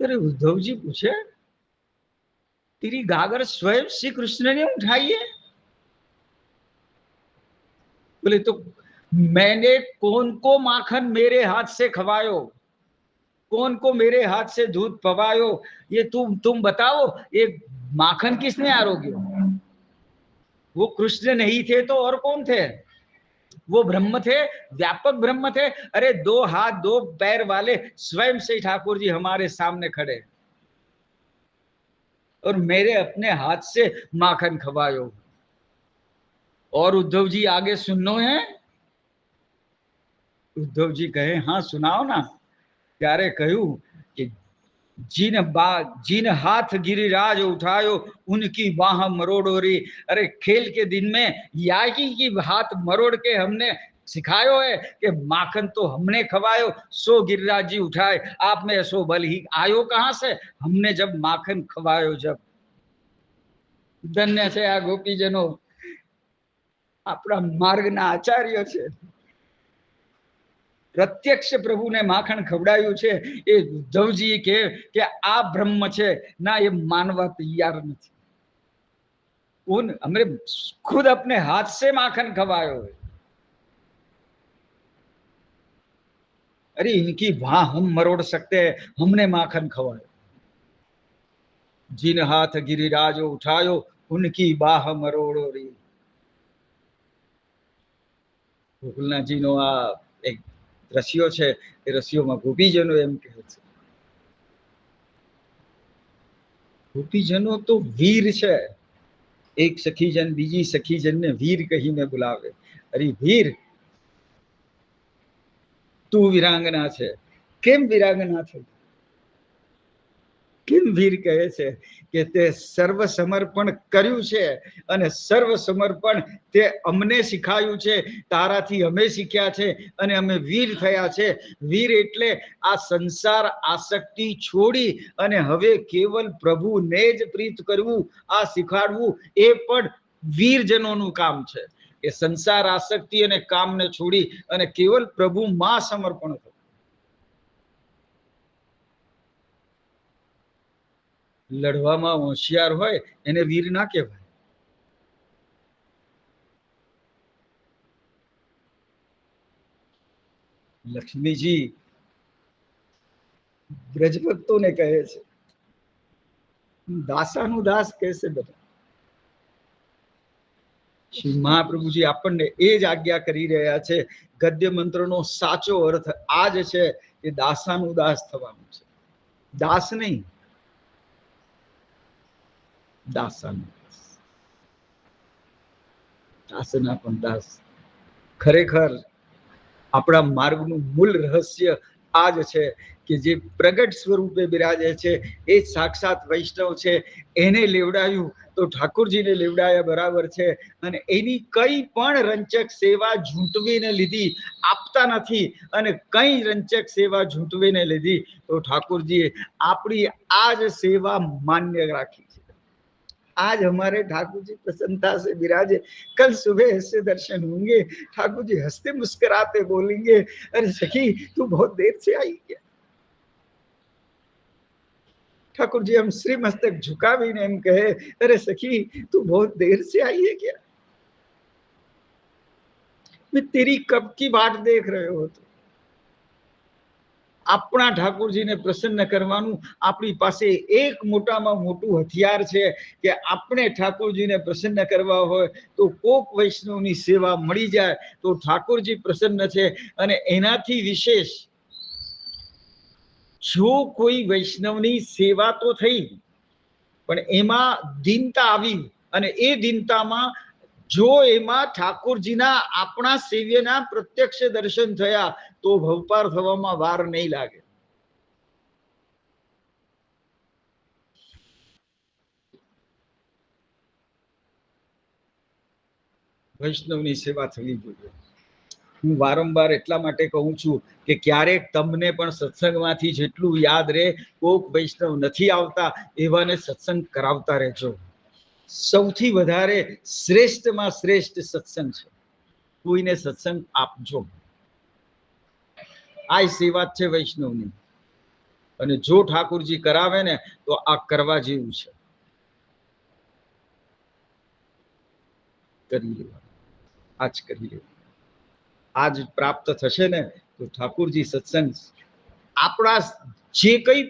तेरे उद्धव जी पूछे, तेरी गागर स्वयं श्री कृष्ण ने उठाई है? बोले तो मैंने कौन को माखन मेरे हाथ से खवायो, कौन को मेरे हाथ से दूध पवायो, ये तुम बताओ, ये माखन किसने आरोग्य? वो कृष्ण नहीं थे तो और कौन थे? वो ब्रह्म थे, व्यापक ब्रह्म थे। अरे 2 हाथ 2 पैर वाले स्वयं से ठाकुर जी हमारे सामने खड़े, और मेरे अपने हाथ से माखन खवायो। और उद्धव जी आगे सुननो है? उद्धव जी कहे, हाँ सुनाओ ना। ત્યારે કહ્યું કે जिन हाथ गिरिराज उठायो उनकी बाह मरोड़ो री। अरे खेल के दिन में यागी की हाथ मरोड़ के हमने सिखायो है कि माखन तो हमने खवायो, सो गिरिराज जी उठाए, आप में सो बल ही आयो कहां से? हमने जब माखन खवायो जब। धन्य છે આ ગોપીજનો, આપણા માર્ગના આચાર્ય છે। प्रत्यक्ष प्रभु ने माखण खवड़ायु छे। ए उद्धवजी के आ ब्रह्म छे ना, ये मानवा तैयार नहीं। उन हमने खुद अपने हाथ से माखन खवायो है। अरे इनकी बाह हम मरोड़ सकते हैं, हमने माखन खवायो। जिन हाथ गिरिराजो उठायो उनकी बाह मरोड़ो री। गोकुलनाथ जी नो आ एक रसियो छे, ए रसियोमां गोपीजनो एम कहे छे, गोपीजनो तो वीर छे। एक सखीजन बीजी सखीजन ने वीर कहीने बुलावे। अरे वीर, तू वीरांगना छे, केम वीरांगना छे? केम वीर कहे छे के ते सर्व समर्पण कर्યું છે અને સર્વ સમર્પણ તે અમને શીખાયું છે, તારાથી અમે શીખ્યા છે અને અમે વીર થયા છે। વીર એટલે આ સંસાર આસક્તિ છોડી અને હવે કેવલ પ્રભુને જ પ્રીત કરવું, આ શીખવાડવું એ પણ વીરજનોનું કામ છે। કે સંસાર આસક્તિ અને કામને છોડી અને કેવલ પ્રભુમાં સમર્પણ કરવું। લડવામાં હોશિયાર હોય એને વીર ના કહેવાય। લક્ષ્મીજી બ્રજભક્તોને કહે છે, દાસાનું દાસ કહેશે બધા। શ્રી મહાપ્રભુજી આપણને એ જ આજ્ઞા કરી રહ્યા છે। ગદ્ય મંત્રનો સાચો અર્થ આ જ છે કે દાસાનું દાસ થવાનું છે, દાસ નહીં, દાસાનું દાસ, દાસના પણ દાસ। ખરેખર આપણા માર્ગનું મૂળ રહસ્ય આ જ છે કે જે પ્રગટ સ્વરૂપે બિરાજે છે એ સાક્ષાત વૈષ્ણવ છે। એને લેવડાયું તો ઠાકોરજીને લેવડાયા બરાબર છે। અને એની કઈ પણ રંચક સેવા ઝૂંટવીને લીધી આપતા નથી, અને કઈ રંચક સેવા ઝૂંટવીને લીધી તો ઠાકોરજીએ આપણી આ જ સેવા માન્ય રાખી છે। आज हमारे ठाकुर जी प्रसन्नता से विराजे, कल सुबह ऐसे दर्शन होंगे, ठाकुर जी हंसते मुस्कुराते बोलेंगे, अरे सखी तू बहुत देर से आई क्या? ठाकुर जी हम श्री मस्तक झुकावीने एम कहे, अरे सखी तू बहुत देर से आई है क्या? मैं तेरी कब की बाट देख रहे हो। तो આપણા ઠાકોરજીને પ્રસન્ન કરવાનું આપણી પાસે એક મોટામાં મોટું હથિયાર છે કે આપણે ઠાકોરજીને પ્રસન્ન કરવા હોય તો કોક વૈષ્ણવની સેવા મળી જાય તો ઠાકોરજી પ્રસન્ન છે। અને એનાથી વિશેષ જો કોઈ વૈષ્ણવની સેવા તો થઈ પણ એમાં દીનતા આવી, અને એ દીનતામાં જો એમાં ઠાકોરજીના આપણા સેવ્યના પ્રત્યક્ષ દર્શન થયા તો ભવપાર થવામાં વાર નહીં લાગે। વૈષ્ણવની સેવા થવી જોઈએ। હું વારંવાર એટલા માટે કહું છું કે ક્યારેક તમને પણ સત્સંગમાંથી જેટલું યાદ રહે કોક વૈષ્ણવ નથી આવતા એવાને સત્સંગ કરાવતા રહેજો। સૌથી વધારે શ્રેષ્ઠમાં શ્રેષ્ઠ સત્સંગ છે, કોઈને સત્સંગ આપજો। આ સેવા છે વૈષ્ણવની। અને જો ઠાકુરજી કરાવે ને તો આ કરવા જેવું છે. કરી લેવાનું, આજ કરી લેવાનું. આજ પ્રાપ્ત થશે ને તો ઠાકુરજી સત્સંગ આપણા જે કઈ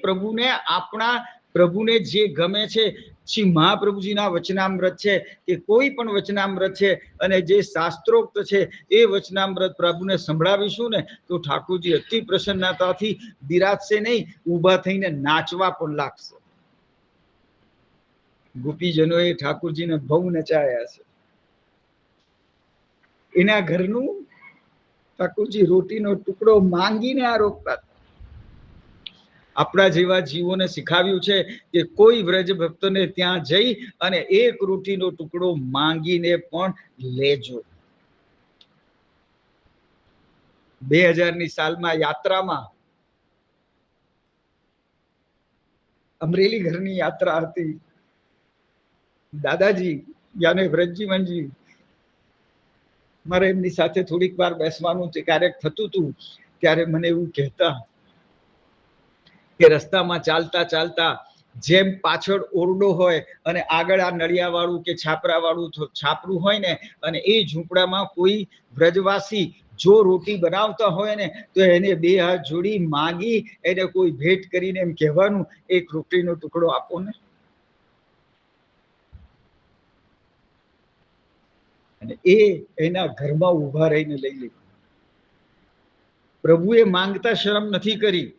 પ્રભુને જે ગમે છે, શ્રી મહાપ્રભુજીના વચનામૃત છે કે કોઈ પણ વચનામૃત છે અને જે શાસ્ત્રોક્ત છે એ વચનામૃત પ્રભુને સંભળાવીશું ને તો ઠાકુરજી અતિ પ્રસન્નતાથી બિરાજશે નહીં, ઊભા થઈને નાચવા પણ લાગશે. ગોપીજનોએ ઠાકુરજીને બહુ નચાયા છે. એના ઘરનું ઠાકુરજી રોટીનો ટુકડો માંગીને આરોગતા. આપણા જેવા જીવોને શીખાવ્યું છે કે કોઈ વ્રજ ભક્તને ત્યાં જઈ અને એક રોટીનો ટુકડો માંગીને પણ લેજો. 2000ની સાલમાં યાત્રામાં અમરેલી ઘરની યાત્રા હતી. દાદાજી યાને વ્રજજીવનજી મારે એમની સાથે થોડીક વાર બેસવાનું ક્યારેક થતું હતું ત્યારે મને એવું કહેતા કે રસ્તામાં ચાલતા ચાલતા જેમ પાછળ ઓરડો હોય અને આગળ આ નળિયા વાળું કે છાપરા વાળું છાપરું હોય ને અને એ ઝૂંપડામાં કોઈ વ્રજવાસી જો રોટી બનાવતા હોય ને તો એને 2 હાથ જોડી માંગી એને કોઈ ભેટ કરીને એમ કહેવાનું એક રોટીનો ટુકડો આપો ને. અને એ એના ઘરમાં ઊભા રહીને લઈ લીધું. પ્રભુએ માંગતા શરમ નથી કરી.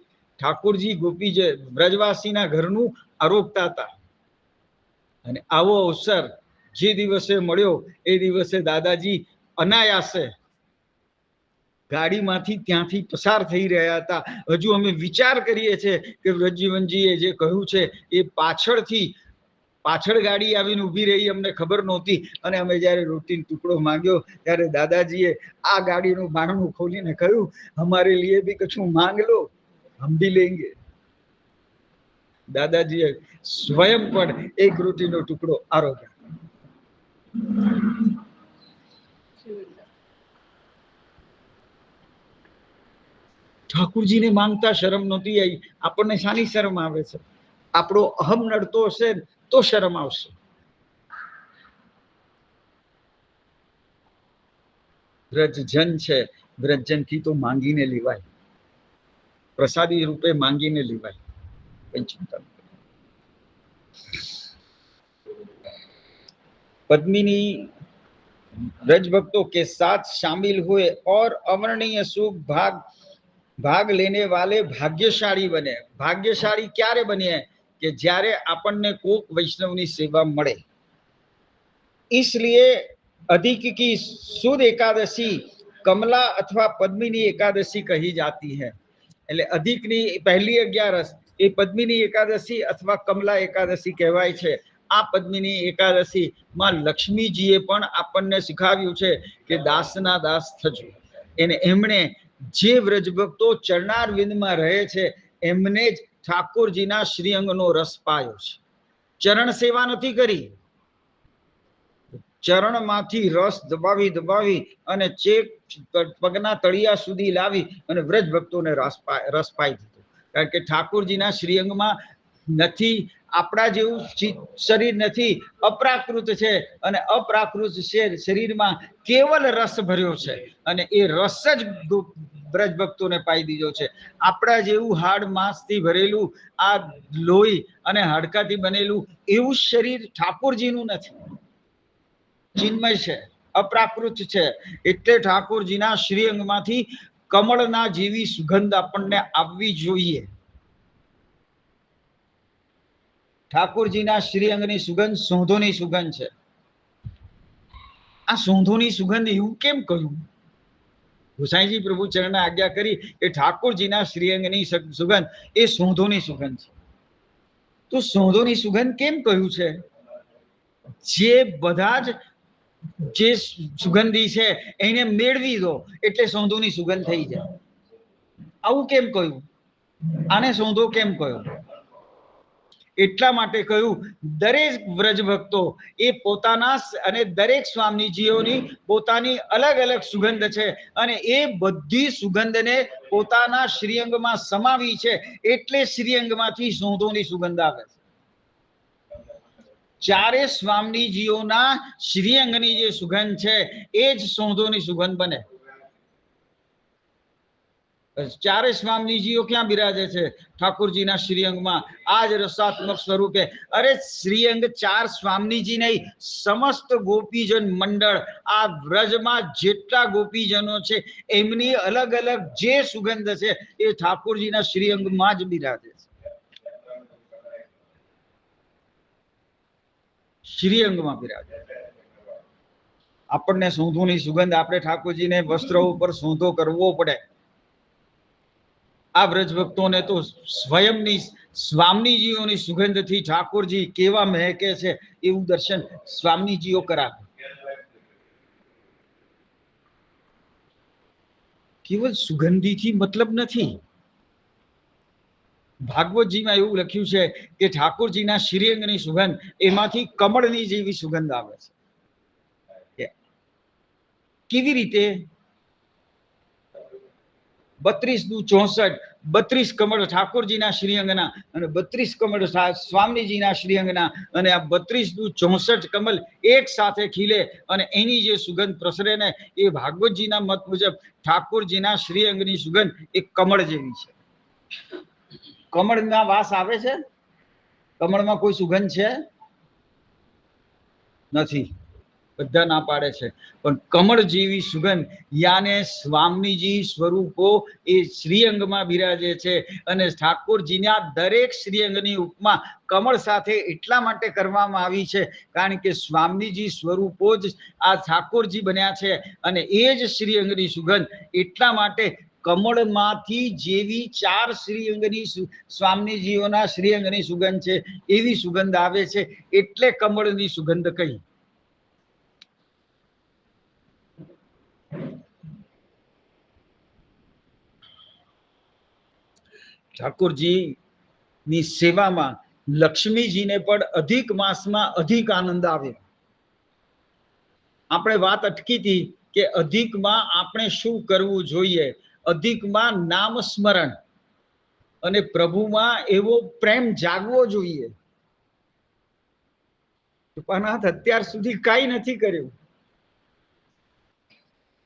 ઠાકોરજી ગોપીજી વ્રજવાસીના ઘરનું આરોગતા હતા. અને આવો અવસર જે દિવસે મળ્યો એ દિવસે દાદાજી અનાયાસે ગાડીમાંથી ત્યાંથી પસાર થઈ રહ્યા હતા. હજુ અમે વિચાર કરીએ છીએ કે વ્રજજીવનજીએ જે કહ્યું છે એ પાછળ ગાડી આવીને ઊભી રહી, અમને ખબર નહોતી. અને અમે જ્યારે રોટીનો ટુકડો માંગ્યો ત્યારે દાદાજીએ આ ગાડીનું બારણું ખોલીને કહ્યું, હમારે લીએ ભી કછું માંગ લો, હમ ભી લેંગે. દાદાજીએ સ્વયં પણ એક રોટીનો ટુકડો આરોગ્ય. ઠાકુરજીને માંગતા શરમ નહોતી આવી. આપણને શાની શરમ આવે છે? આપણો અહમ નડતો હશે તો શરમ આવશે. વ્રજજન છે, વ્રજજનથી તો માંગીને લેવાય, પ્રસાદી રૂપે માંગીને લેવાય, કઈ ચિંતા નહીં. पद्मिनी ब्रज भक्तों के साथ शामिल हुए और अवर्णनीय सुख भाग लेने वाले भाग्यशाली बने. भाग्यशाली क्यारे बने कि જ્યારે આપણને કોક વૈષ્ણવની સેવા મળે. इसलिए अधिक की सुद एकादशी कमला अथवा पद्मिनी एकादशी कही जाती है. એટલે અધિકની પહેલી 11 એ પદ્મિની એકાદશી અથવા કમલા એકાદશી કહેવાય છે. આ પદ્મિની એકાદશી માં લક્ષ્મીજીએ પણ આપણને શીખવ્યું છે કે દાસના દાસ થજો. એમણે જે વ્રજભક્તો ચરણારવિંદમાં રહે છે એમને જ ઠાકોરજીના શ્રીઅંગનો રસ પાયો છે. ચરણ સેવા નથી કરી, ચરણમાંથી રસ દબાવી અને ચેક પગના તળિયા સુધી લાવી અને વ્રજ ભક્તોને રસ પાઈ દીધો. કારણ કે ઠાકોરજીના શ્રીઅંગમાં નથી, આપણા જેવું શરીર નથી, અપ્રાકૃત છે. અને અપ્રાકૃત શરીરમાં કેવલ રસ ભર્યો છે અને એ રસ જ વ્રજ ભક્તોને પાઈ દીધો છે. આપણા જેવું હાડ માંસથી ભરેલું આ લોહી અને હાડકાથી બનેલું એવું શરીર ઠાકોરજીનું નથી, ચિન્મય છે, અપ્રાકૃત છે. એટલે ઠાકોરજીના શ્રીઅંગમાંથી કમળના જેવી સુગંધ આપણને આવવી જોઈએ. ઠાકોરજીના શ્રીઅંગની સુગંધ સોંધોની સુગંધ છે. આ સોંધોની સુગંધ એવું કેમ કહ્યું? ગુસાઈજી પ્રભુ ચરણને આજ્ઞા કરી કે ઠાકોરજીના શ્રીઅંગની સુગંધ એ સોંધોની સુગંધ છે. તો સોંધોની સુગંધ કેમ કહ્યું છે? જે બધા જ જે સુગંધી છે એને મેળવી દો એટલે સોંધોની સુગંધ થઈ જાય. આવું કેમ કહ્યું? આને સોંધો કેમ કહ્યું? એટલા માટે કહ્યું દરેક વ્રજ ભક્તો એ પોતાના અને દરેક સ્વામીજીઓની પોતાની અલગ અલગ સુગંધ છે અને એ બધી સુગંધને પોતાના શ્રીઅંગમાં સમાવી છે, એટલે શ્રીઅંગમાંથી સોંધોની સુગંધ આવે છે. ચારે સ્વામીજીઓના શ્રીઅંગની જે સુગંધ છે એ જ સોંધોની સુગંધ બને. ચારે સ્વામીજીઓ ક્યાં બિરાજે છે? ઠાકોરજીના શ્રીઅંગમાં, આ જ રસાત્મક સ્વરૂપે. અરે શ્રીઅંગ ચાર સ્વામીજી નહીં, સમસ્ત ગોપીજન મંડળ, આ વ્રજમાં જેટલા ગોપીજનો છે એમની અલગ અલગ જે સુગંધ છે એ ઠાકોરજીના શ્રીઅંગમાં જ બિરાજે છે, શ્રીઅંગમાં બિરાજે. આપણને સોંધોની સુગંધ, આપણે ઠાકોરજીને વસ્ત્ર ઉપર સોંધો કરવો પડે. આ વ્રજ ભક્તોને તો સ્વયંની સ્વામીજીઓની સુગંધથી ઠાકોરજી કેવા મહેકે છે એવું દર્શન સ્વામીજીઓ કરાવે. કેવલ સુગંધીથી મતલબ નથી. ભાગવતજીમાં એવું લખ્યું છે કે ઠાકોરજીના શ્રીઅંગની સુગંધ એમાંથી કમળની જેવી સુગંધ આવે છે. કેવી રીતે? 32 × 64 32 કમળ ઠાકોરજીના શ્રીઅંગના અને 32 કમળ સ્વામીજીના શ્રીઅંગના, અને આ 32 × 64 કમળ એક સાથે ખીલે અને એની જે સુગંધ પ્રસરે ને એ ભાગવતજીના મત મુજબ ઠાકોરજીના શ્રીઅંગની સુગંધ એ કમળ જેવી છે. કમળના વાસ આવે છે? કમળમાં કોઈ સુગંધ છે? નથી, બધા ના પાડે છે. પણ કમળ જેવી સુગંધ યાને સ્વામીજી સ્વરૂપો એ શ્રીઅંગમાં બિરાજે છે. અને ઠાકોરજીના દરેક શ્રીઅંગની ઉપમા કમળ સાથે એટલા માટે કરવામાં આવી છે કારણ કે સ્વામીજી સ્વરૂપો જ આ ઠાકોરજી બન્યા છે અને એ જ શ્રીઅંગની સુગંધ એટલા માટે કમળમાંથી જેવી ચાર શ્રીઅંગની સ્વામીજીઓના શ્રીઅંગની સુગંધ છે એવી સુગંધ આવે છે, એટલે કમળની સુગંધ કહી. ઠાકોરજીની સેવામાં લક્ષ્મીજીને પણ અધિક માસમાં અધિક આનંદ આવ્યો. આપણે વાત અટકી હતી કે અધિકમાં આપણે શું કરવું જોઈએ. અધિકમાં નામ સ્મરણ અને પ્રભુમાં એવો પ્રેમ જાગવો જોઈએ. કૃપાનાથ અત્યાર સુધી કાંઈ નથી કર્યું.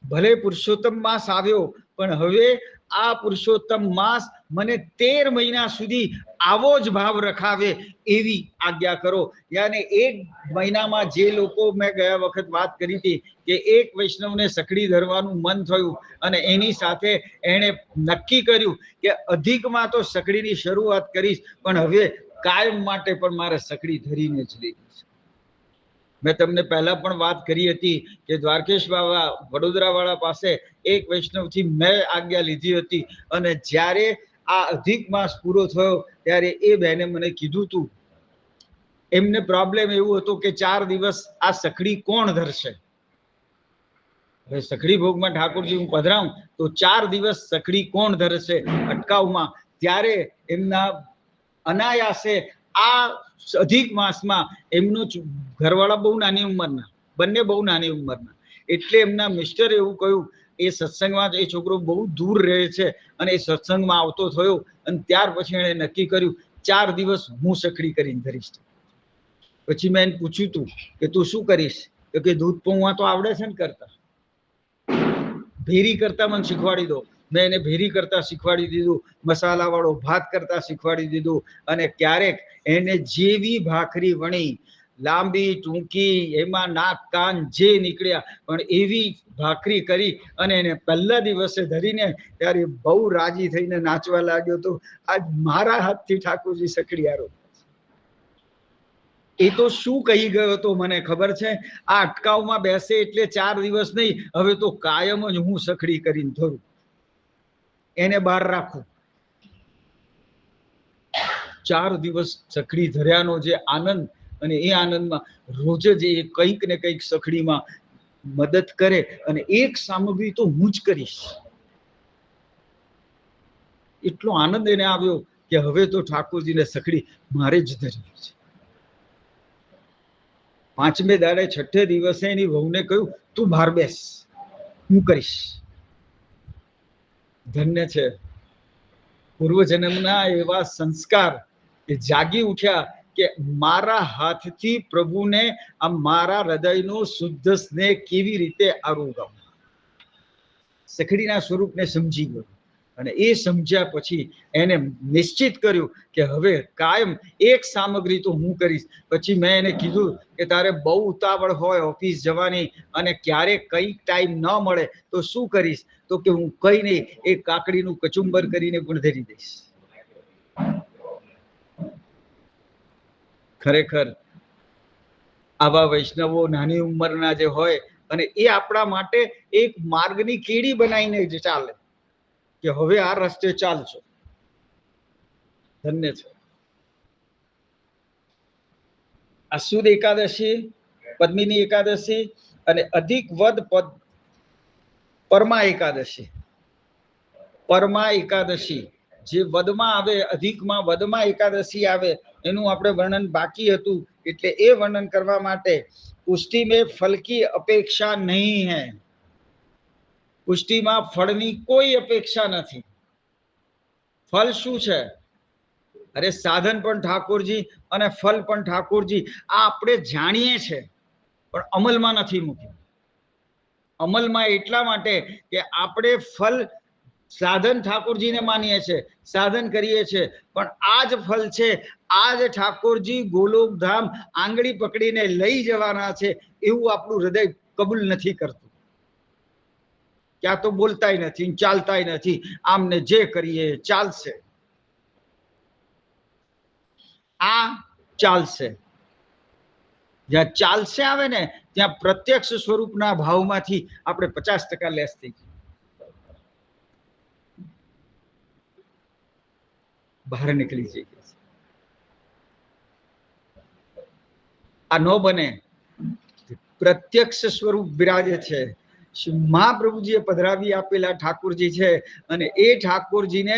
ભલે પુરુષોત્તમ માસ આવ્યો પણ હવે આ પુરુષોત્તમ માસ મને 13 મહિના સુધી આવો જ ભાવ રખાવે એવી આજ્ઞા કરો. યાને 1 મહિનામાં જે લોકો, મેં ગયા વખત વાત કરી હતી કે એક વૈષ્ણવને સખડી ધરવાનું મન થયું અને એની સાથે એણે નક્કી કર્યું કે અધિકમાં તો સખડીની શરૂઆત કરીશ પણ હવે કાયમ માટે પણ મારે સખડી ધરીને જ લેવી છે. મેં તમને પહેલા પણ વાત કરી હતી કે દ્વારકેશ બાબા વડોદરા વાળા પાસે એક વૈષ્ણવથી મેં આજ્ઞા લીધી હતી અને જ્યારે આ અધિક માસ પૂરો થયો ત્યારે એ બહેને મને કીધું હતું, એમને પ્રોબ્લેમ એવું હતો કે 4 દિવસ આ સખડી કોણ ધરશે. હવે સખડી ભોગમાં ઠાકોરજી હું પધરાવું તો 4 દિવસ સખડી કોણ ધરશે અટકાવમાં. ત્યારે એમના અનાયાસે આ અધિક માસમાં એમનો ઘરવાળા બહુ નાની ઉંમરના, બંને બહુ નાની ઉંમરના, એટલે એમના મિસ્ટર એવું કહ્યું એ સત્સંગમાં એ છોકરો બહુ દૂર રહે છે અને એ સત્સંગમાં આવતો થયો અને ત્યાર પછી એણે નક્કી કર્યું 4 દિવસ હું સખડી કરીને ધરીશ. પછી મેં એને પૂછ્યું તું કે તું શું કરીશ? તો કે દૂધ પૌવા તો આવડે છે ને કરતા, ભેરી કરતા મને શીખવાડી દો. મેં એને ભેરી કરતા શીખવાડી દીધું, મસાલા વાળો ભાત કરતા શીખવાડી દીધું અને ક્યારેક એને જેવી ભાખરી વણી, લાંબી ટૂંકી, એમાં નાક કાન જે નીકળ્યા પણ એવી ભાખરી કરી અને એને પહેલા દિવસે ધરીને ત્યારે બહુ રાજી થઈને નાચવા લાગ્યો તો આજ મારા હાથથી ઠાકોરજી સખડી આરો. એ તો શું કહી ગયો હતો મને ખબર છે, આ અટકાવમાં બેસે એટલે 4 દિવસ નહીં, હવે તો કાયમ જ હું સખડી કરીને ધરું, એને બહાર રાખું. 4 દિવસ સખડી ધર્યાનો જે આનંદ, અને એ આનંદમાં રોજ જ એ કંઈક ને કંઈક સખડીમાં મદદ કરે અને એક સામગ્રી તો હું જ કરીશ એટલો આનંદ એને આવ્યો કે હવે તો ઠાકોરજીને સખડી મારે જ ધરવી છે. 5મે દાડે 6ઠે દિવસે એની વહુને કહ્યું, તું બહાર બેસ, હું કરીશ. ધન્ય છે પૂર્વજન્મના એવા સંસ્કાર એ જાગી ઉઠ્યા કે મારા હાથથી પ્રભુને આ મારા હૃદયનો શુદ્ધ સ્નેહ કેવી રીતે આરોગાવું. સખડીના સ્વરૂપને સમજી ગયો અને એ સમજ્યા પછી એને નિશ્ચિત કર્યું કે હવે કાયમ એક સામગ્રી તો હું કરીશ. પછી મેં એને કીધું કે તારે બહુ ઉતાવળ હોય ઓફિસ જવાની અને ક્યારેક કઈ ટાઈમ ન મળે તો શું કરીશ? તો કે હું કઈ નહીં, એક કાકડીનું કચુંબર કરીને પણ ધરી દઈશ. ખરેખર આવા વૈષ્ણવો નાની ઉંમરના જે હોય અને એ આપણા માટે એક માર્ગની કીડી બનાવીને જ ચાલે કે હવે આ રસ્તે ચાલશો. ધન્ય છે. આ સુદ એકાદશી, પદ્મિની એકાદશી અને અધિક વદ પરમા એકાદશી. પરમા એકાદશી જે વદમાં આવે, અધિકમાં વદમાં એકાદશી આવે, એનું આપણે વર્ણન બાકી હતું એટલે એ વર્ણન કરવા માટે પુષ્ટિ મેં ફલ કી અપેક્ષા નહીં હૈ. પુષ્ટિમાં ફળની કોઈ અપેક્ષા નથી. ફલ શું છે? અરે સાધન પણ ઠાકોરજી અને ફલ પણ ઠાકોરજી. આ આપણે જાણીએ છીએ પણ અમલમાં નથી મૂક્યું. અમલમાં એટલા માટે કે આપણે ફલ સાધન ઠાકોરજીને માનીએ છીએ, સાધન કરીએ છીએ, પણ આ જ ફલ છે, આ જ ઠાકોરજી ગોલોકધામ આંગળી પકડીને લઈ જવાના છે એવું આપણું હૃદય કબૂલ નથી કરતું. ક્યાં તો બોલતાય નથી, ચાલતાય નથી, આમને જે કરીએ ચાલશે. આ ચાલશે. જ્યાં ચાલશે આવે ને ત્યાં પ્રત્યક્ષ સ્વરૂપના ભાવમાંથી આપણે 50% લેસ થઈ ગયું, બહાર નીકળી જઈએ. આ ન બને. પ્રત્યક્ષ સ્વરૂપ બિરાજે છે. મહાપ્રભુજીએ પધરાવી આપેલા ઠાકોરજી છે અને એ ઠાકોરજીને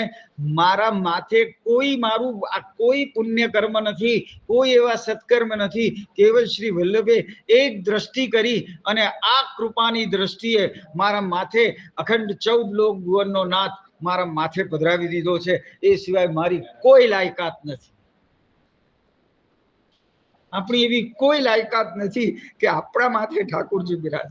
મારા માથે કોઈ મારું કોઈ પુણ્ય કર્મ નથી, કોઈ એવા સત્કર્મ નથી. કેવલ શ્રી વલ્લભે એક દ્રષ્ટિ કરી અને આ કૃપાની દ્રષ્ટિએ મારા માથે અખંડ 14 લોક ભુવનનો નાથ મારા માથે પધરાવી દીધો છે. એ સિવાય મારી કોઈ લાયકાત નથી. આપણી એવી કોઈ લાયકાત નથી કે આપણા માથે ઠાકોરજી બિરાજ.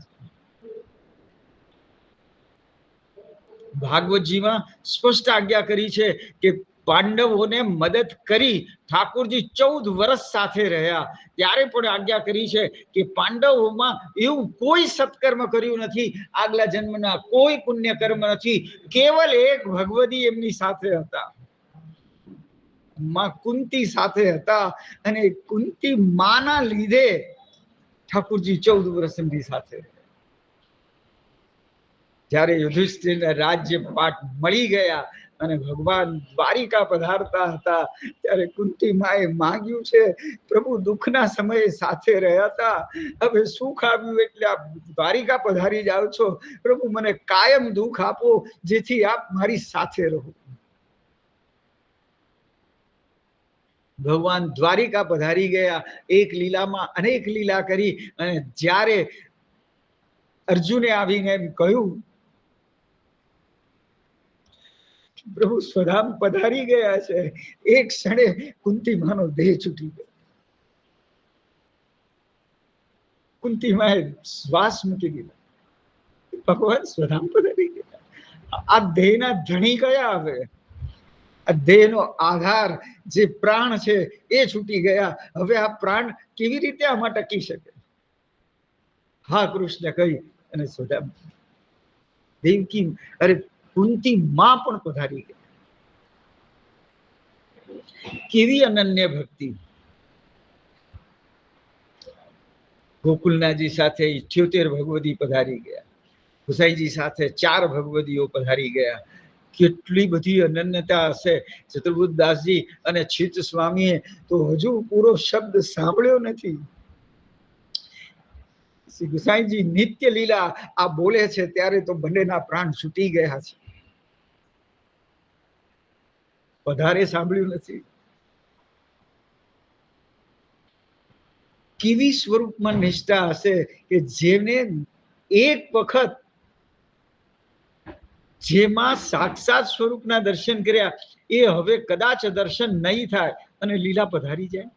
ભાગવતજીમાં સ્પષ્ટ આજ્ઞા કરી છે કે પાંડવોને મદદ કરી ઠાકોરજી 14 વર્ષ સાથે રહ્યા. ત્યારે પણ આજ્ઞા કરી છે કે પાંડવોમાં એવું કોઈ સત્કર્મ કર્યું નથી, આગલા જન્મના કોઈ પુણ્ય કર્મ નથી, કેવલ એક ભગવતી એમની સાથે હતા, માં કુંતી સાથે હતા અને કુંતી માના લીધે ઠાકોરજી 14 વર્ષ એમની સાથે. જ્યારે યુધિષ્ઠિરને રાજ્ય પાઠ મળી ગયા અને ભગવાન દ્વારિકા પધારતા હતા ત્યારે કુંતી માએ માંગ્યું છે, પ્રભુ દુઃખના સમયે સાથે રહ્યા હતા, હવે સુખ આવ્યું એટલે આપ દ્વારિકા પધારી જાઓ છો, પ્રભુ મને કાયમ દુઃખ આપો જેથી આપ મારી સાથે રહો. ભગવાન દ્વારિકા પધારી ગયા. એક લીલામાં અનેક લીલા કરી અને જ્યારે અર્જુને આવીને એમ કહ્યું, પ્રભુ સ્વધામ પધારી ગયા છે, એક ક્ષણે કુંતી માનો દેહ છૂટી ગયો. કુંતી માએ શ્વાસ મૂકી દીધા. ભગવાન સ્વધામ પધારી ગયા. આ દેહના ધણી કયા આવે? આ દેહનો આધાર જે પ્રાણ છે એ છૂટી ગયા. હવે આ પ્રાણ કેવી રીતે આમાં ટકી શકે? હા કૃષ્ણ કહી અને સ્વધામ. દેવકી અરે કુંતી માં પણ પધારી ગઈ. કેવી અનન્ય ભક્તિ! ગોકુલનાજી સાથે 78 ભગવતી પધારી ગયા. ગુસાઈજી સાથે 4 ભગવતીઓ પધારી ગયા. કેટલી બધી અનન્યતા હશે. ચતુર્બુદ્ધદાસજી અને છીત સ્વામીએ તો હજુ પૂરો શબ્દ સાંભળ્યો નથી. શ્રી ગુસાઈજી નિત્ય લીલા આ બોલે છે ત્યારે તો બંનેના પ્રાણ છૂટી ગયા છે. પધારે સાંભળ્યું નથી? કેવી સ્વરૂપમાં નિષ્ઠા હશે કે જેને એક વખત જેમાં સાક્ષાત સ્વરૂપના દર્શન કર્યા એ હવે કદાચ દર્શન નહીં થાય અને લીલા પધારી જાય.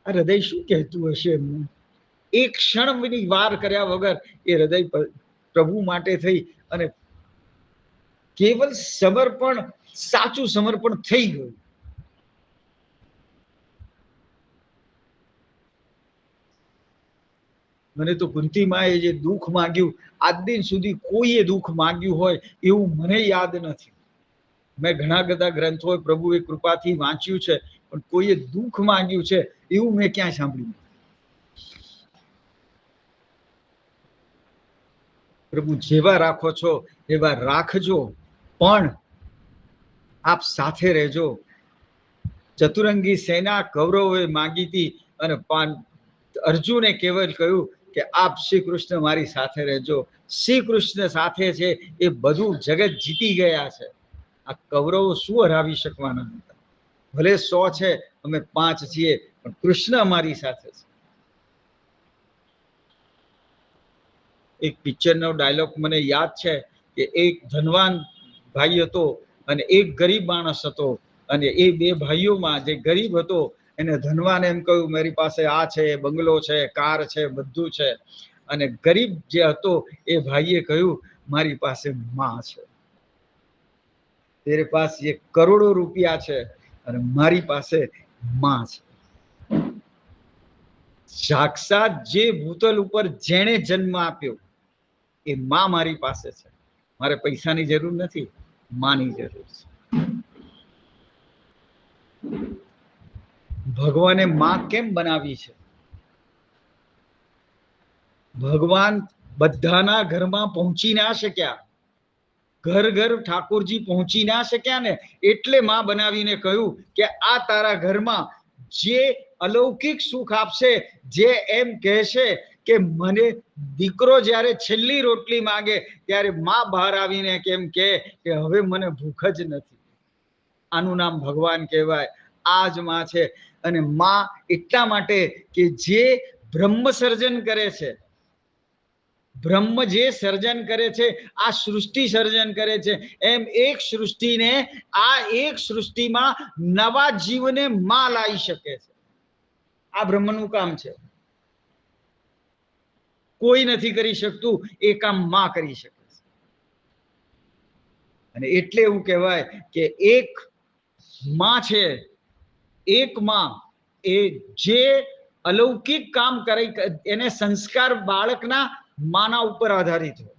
આ હૃદય શું કહેતું હશે એમનું? એક ક્ષણની વાર કર્યા વગર એ હૃદય પ્રભુ માટે થઈ અને કેવલ સમર્પણ, સાચું સમર્પણ થઈ ગયું. મને તો કુંતી માએ જે દુઃખ માંગ્યું આજ દિન સુધી કોઈએ દુઃખ માંગ્યું હોય એવું મને યાદ નથી. મેં ઘણા બધા ગ્રંથો પ્રભુએ કૃપાથી વાંચ્યું છે, પણ કોઈએ દુઃખ માંગ્યું છે એવું મેં ક્યાં સાંભળ્યું? પ્રભુ જેવા રાખો છો એવા રાખજો, પણ આપ સાથે રહેજો. ચતુરંગી સેના કૌરવોએ માંગી હતી અને અર્જુને કેવલ કહ્યું કે આપ શ્રી કૃષ્ણ મારી સાથે રહેજો. શ્રી કૃષ્ણ સાથે છે એ બધું જગત જીતી ગયા છે. આ કૌરવો શું હરાવી શકવાના હતા? ભલે 100 છે, અમે 5 છીએ, પણ કૃષ્ણ અમારી સાથે છે. એક પિક્ચરનો ડાયલોગ મને યાદ છે કે એક ધનવાન ભાઈ હતો અને એક ગરીબ માણસ હતો, અને એ બે ભાઈઓમાં જે ગરીબ હતો એને ધનવાને એમ કહ્યું મારી પાસે આ છે, બંગલો છે, કાર છે, બધું છે. અને ગરીબ જે હતો એ ભાઈએ કહ્યું મારી પાસે માં છે. તેરે પાસ ये કરોડો રૂપિયા છે અને મારી પાસે માં છે. સાક્ષાત જે ભૂતલ ઉપર જેણે જન્મ આપ્યો એ માં મારી પાસે છે. મારે પૈસાની જરૂર નથી, માની જરૂર છે. ભગવાને માં કેમ બનાવી છે? ભગવાન બધાના ઘરમાં પહોંચી ના શક્યા, ઘર ઘર ઠાકોરજી પહોંચી ના શક્યા ને, એટલે માં બનાવીને કહ્યું કે આ તારા ઘરમાં જે અલૌકિક સુખ આપશે, જે એમ કહેશે કે મને દીકરો જ્યારે છેલ્લી રોટલી માંગે ત્યારે માં બહાર આવીને કેમ કે હવે મને ભૂખ જ નથી, આનું નામ ભગવાન કહેવાય. આ જ માં છે. અને માં એટલા માટે કે જે બ્રહ્મ સર્જન કરે છે, બ્રહ્મ જે સર્જન કરે છે, આ સૃષ્ટિ સર્જન કરે છે, એમ એક સૃષ્ટિને આ એક સૃષ્ટિમાં નવા જીવને માં લાવી શકે છે. આ બ્રહ્મનું કામ છે. કોઈ નથી કરી શકતું, એ કામ માં કરી શકે છે. અને એટલે એવું કહેવાય કે એક માં છે, એક માં એ જે અલૌકિક કામ કરે, એને સંસ્કાર બાળકના માના ઉપર આધારિત હોય.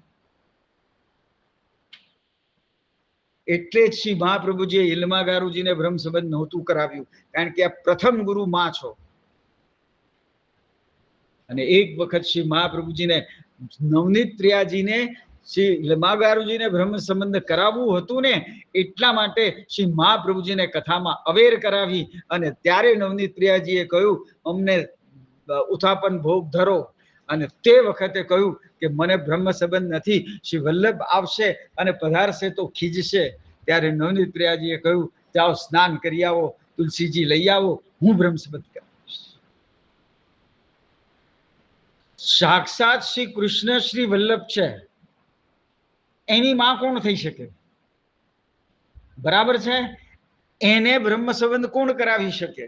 એટલે જ શ્રી મહાપ્રભુજીએ હિલમા ગારુજીને બ્રહ્મ સંબંધ નહોતું કરાવ્યું, કારણ કે આ પ્રથમ ગુરુ માં છો. અને એક વખત શ્રી મહાપ્રભુજીને નવનીત પ્રિયાજીને શ્રી હિલમા ગારુજીને બ્રહ્મ સંબંધ કરાવવું હતું ને, એટલા માટે શ્રી મહાપ્રભુજીને કથામાં અવેર કરાવી. અને ત્યારે નવનીત પ્રિયાજીએ કહ્યું અમને ઉત્થાપન ભોગ ધરો. અને તે વખતે કહ્યું કે મને બ્રહ્મ સંબંધ નથી, શ્રી વલ્લભ આવશે અને પધારશે તો ખીજશે. ત્યારે નવનીત પ્રિયાજીએ કહ્યું જાઓ સ્નાન કરી આવો, તુલસીજી લઈ આવો, હું બ્રહ્મ સંબંધ કરીશ. સાક્ષાત શ્રી કૃષ્ણ શ્રી વલ્લભ છે, એની માં કોણ થઈ શકે? બરાબર છે. એને બ્રહ્મ સંબંધ કોણ કરાવી શકે?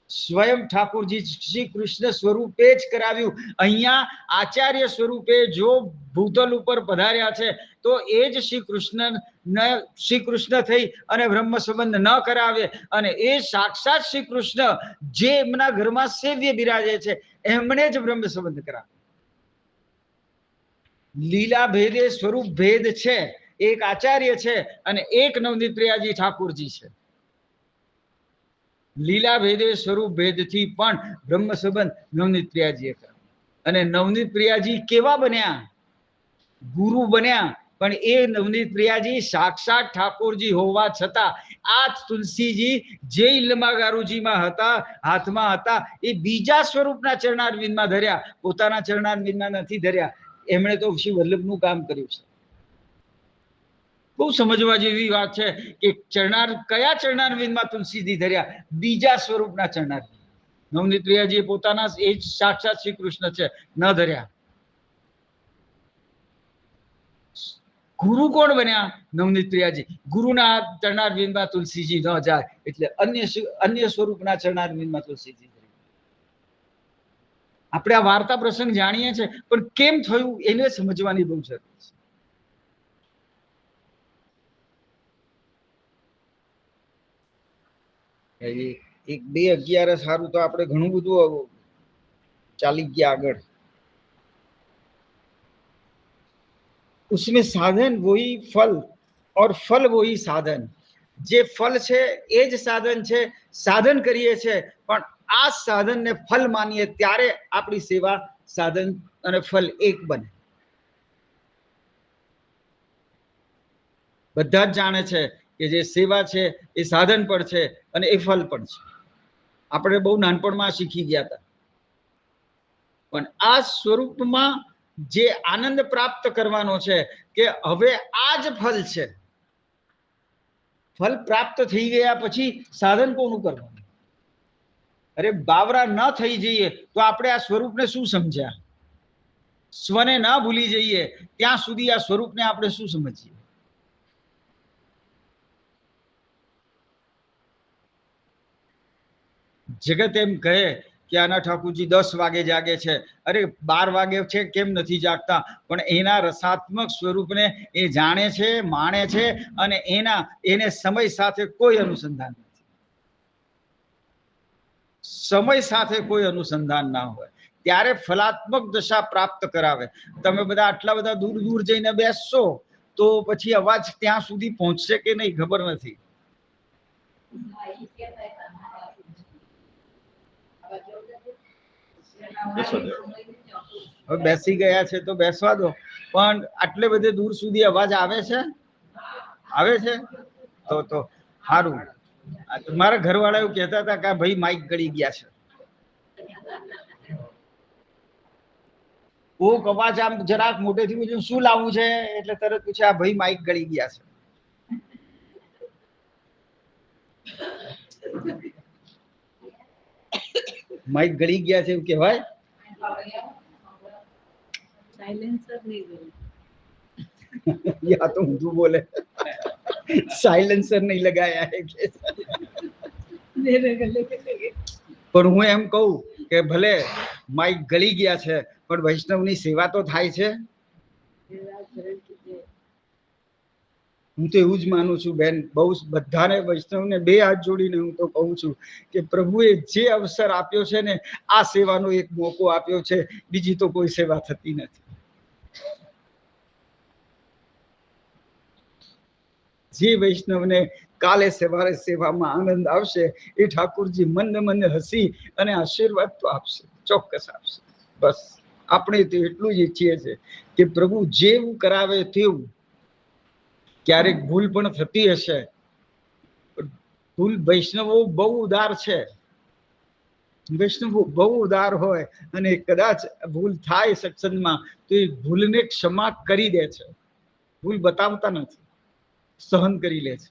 સ્વયં ઠાકોરજી શ્રી કૃષ્ણ સ્વરૂપે જ કરાવ્યું. અહીંયા આચાર્ય સ્વરૂપે જો ભૂતલ ઉપર પધાર્યા છે, તો એ જ શ્રી કૃષ્ણ થઈ અને બ્રહ્મ સંબંધ ન કરાવે. અને એ સાક્ષાત શ્રી કૃષ્ણ જે એમના ઘરમાં સેવ્ય બિરાજે છે, એમણે જ બ્રહ્મ સંબંધ કરાવે. લીલા ભેદે સ્વરૂપ ભેદ છે. એક આચાર્ય છે અને એક નવનીત પ્રિયાજી ઠાકોરજી છે. લીલા ભેદે સ્વરૂપ ભેદથી પણ બ્રહ્મ સંબંધ નવનીત પ્રિયાજીએ કર્યો. અને નવનીત પ્રિયાજી કેવા બન્યા? ગુરુ બન્યા. પણ એ નવનીત પ્રિયાજી સાક્ષાત ઠાકોરજી હોવા છતાં આ તુલસીજી જે હિલમા ગારુજીમાં હતા, હાથમાં હતા, એ બીજા સ્વરૂપના ચરણારવિંદમાં ધર્યા, પોતાના ચરણારવિંદમાં નથી ધર્યા. એમણે તો શ્રી વલ્લભનું કામ કર્યું છે. બહુ સમજવા જેવી વાત છે કે કયા ચરણારવિંદમાં તુલસીજી ધર્યા? બીજા સ્વરૂપના ચરણારવિંદ. નવનીત પ્રિયાજી પોતાના એ જ સાક્ષાત શ્રી કૃષ્ણ છે, ન ધર્યા. ગુરુ કોણ બન્યા? નવનીત પ્રિયાજી. ગુરુના ચરણારવિંદમાં તુલસીજી ન જાય એટલે અન્ય સ્વરૂપના ચરણારવિંદમાં તુલસીજી. આપણે આ વાર્તા પ્રસંગ જાણીએ છીએ, પણ કેમ થયું એને સમજવાની બહુ જરૂર છે. એક 2:11 સારું તો આપણે ઘણું બધું ચાલી ગયા આગળ. उसमें साधन वही फल और फल वही साधन. જે ફલ છે એ જ સાધન છે. સાધન કરીએ છીએ પણ આ સાધનને ફલ માનીએ ત્યારે આપણી સેવા સાધન અને ફલ એક બને. બધા જ જાણે છે કે જે સેવા છે એ સાધન પણ છે અને એ ફલ પણ છે. આપણે બહુ નાનપણમાં શીખી ગયા હતા. પણ આ સ્વરૂપમાં જે આનંદ પ્રાપ્ત કરવાનો છે કે હવે આ જ ફલ છે. ફલ પ્રાપ્ત થઈ ગયા પછી સાધન કોનું કરવાનું? અરે બાવરા ન થઈ જઈએ તો આપણે આ સ્વરૂપને શું સમજ્યા? સ્વને ના ભૂલી જઈએ ત્યાં સુધી આ સ્વરૂપને આપણે શું સમજીએ? જગત એમ કહે કે આના ઠાકુરજી 10 વાગે જાગે છે, અરે 12 વાગે છે કેમ નથી જાગતા? પણ એના રસાત્મક સ્વરૂપને એ જાણે છે, માણે છે અને એને સમય સાથે કોઈ અનુસંધાન નથી. સમય સાથે કોઈ અનુસંધાન ના હોય ત્યારે ફલાત્મક દશા પ્રાપ્ત કરાવે. તમે બધા આટલા બધા દૂર દૂર જઈને બેસશો તો પછી અવાજ ત્યાં સુધી પહોંચશે કે નહીં ખબર નથી. હવે બેસી ગયા છે તો બેસવા દો, પણ આટલે બધે દૂર સુધી અવાજ આવે છે? આવે છે તો સારું. મારા ઘરવાળા એવું કહેતા હતા કે ભાઈ માઇક ગળી ગયા છે. કોક અવાજ આમ જરાક મોટેથી પૂછ્યું શું લાવવું છે એટલે તરત પૂછે આ ભાઈ માઇક ગળી ગયા છે. માઇક ગળી ગયા છે એવું કહેવાય? યા તો ઊંધું બોલે. સાયલેન્સર નહીં લગાયા એટલે. પણ હું એમ કહું કે ભલે માઇક ગળી ગયા છે પણ વૈષ્ણવની સેવા તો થાય છે. હું તો એવું જ માનું છું બેન, બહુ બધાને વૈષ્ણવને 2 હાથ જોડીને હું તો કહું છું કે પ્રભુએ જે અવસર આપ્યો છે ને આ સેવાનો એક મોકો આપ્યો છે, બીજી તો કોઈ સેવા થતી નથી. જે વૈષ્ણવને કાલે સવારે સેવામાં આનંદ આવશે એ ઠાકુરજી મન હસી અને આશીર્વાદ તો આપશે, ચોક્કસ આપશે. બસ આપણે તો એટલું જ ઈચ્છીએ છીએ કે પ્રભુ જેવું કરાવે તેવું. ક્યારેક ભૂલ પણ થતી હશે, ભૂલ વૈષ્ણવો બહુ ઉદાર છે. વૈષ્ણવો બહુ ઉદાર હોય અને કદાચ ભૂલ થાય સત્સંગમાં તો એ ભૂલને ક્ષમા કરી દે છે. ભૂલ બતાવતા નથી, સહન કરી લે છે.